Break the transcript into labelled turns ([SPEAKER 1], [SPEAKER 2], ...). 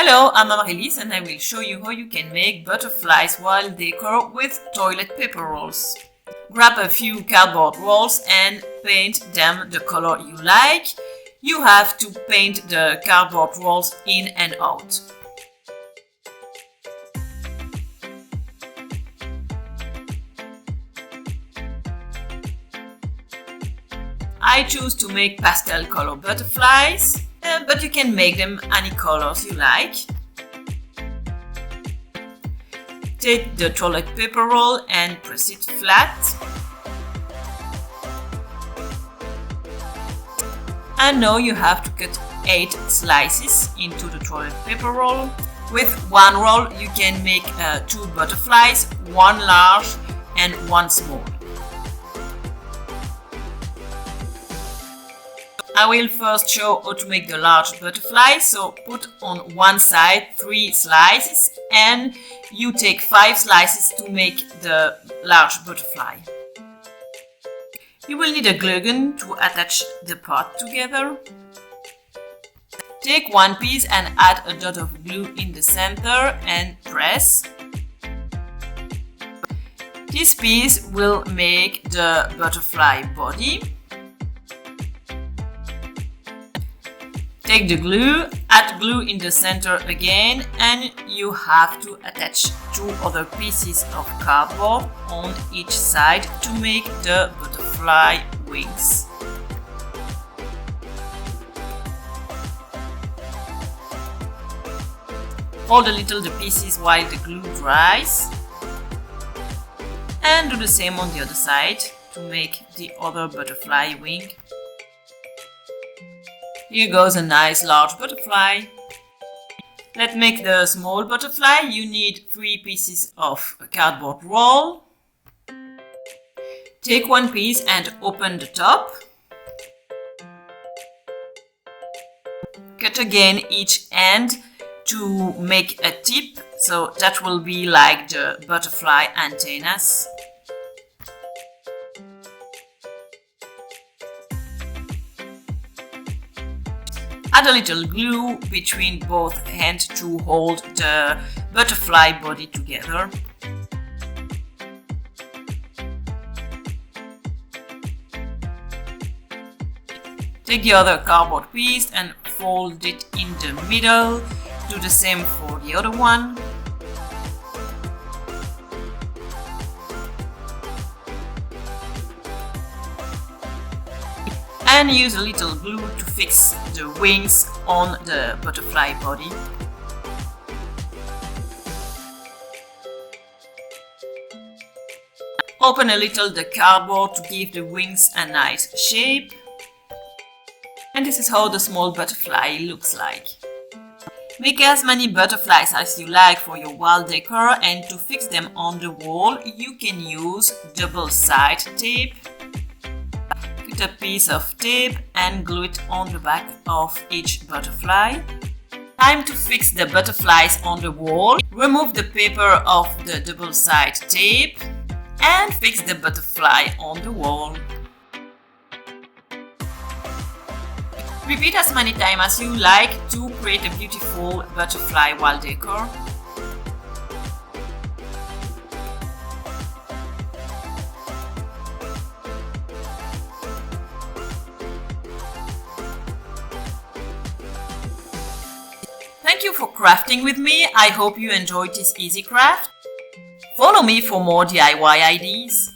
[SPEAKER 1] Hello, I'm Amaryllis and I will show you how you can make butterflies wall decor with toilet paper rolls. Grab a few cardboard rolls and paint them the color you like. You have to paint the cardboard rolls in and out. I choose to make pastel color butterflies, but you can make them any colors you like. Take the toilet paper roll and press it flat. And now you have to cut 8 slices into the toilet paper roll. With one roll you can make 2 butterflies, one large and one small. I will first show how to make the large butterfly, so put on one side 3 slices and you take 5 slices to make the large butterfly. You will need a glue gun to attach the part together. Take one piece and add a dot of glue in the center and press. This piece will make the butterfly body. Take the glue, add glue in the center again, and you have to attach 2 other pieces of cardboard on each side to make the butterfly wings. Hold a little the pieces while the glue dries, and do the same on the other side to make the other butterfly wing. Here goes a nice large butterfly. Let's make the small butterfly. You need 3 pieces of cardboard roll. Take one piece and open the top. Cut again each end to make a tip, so that will be like the butterfly antennas. Add a little glue between both ends to hold the butterfly body together. Take the other cardboard piece and fold it in the middle. Do the same for the other one. And use a little glue to fix the wings on the butterfly body. Open a little the cardboard to give the wings a nice shape. And this is how the small butterfly looks like. Make as many butterflies as you like for your wall decor, and to fix them on the wall you can use double-sided tape. A piece of tape and glue it on the back of each butterfly. Time to fix the butterflies on the wall. Remove the paper of the double-sided tape and fix the butterfly on the wall. Repeat as many times as you like to create a beautiful butterfly wall decor. Thank you for crafting with me. I hope you enjoyed this easy craft. Follow me for more DIY ideas.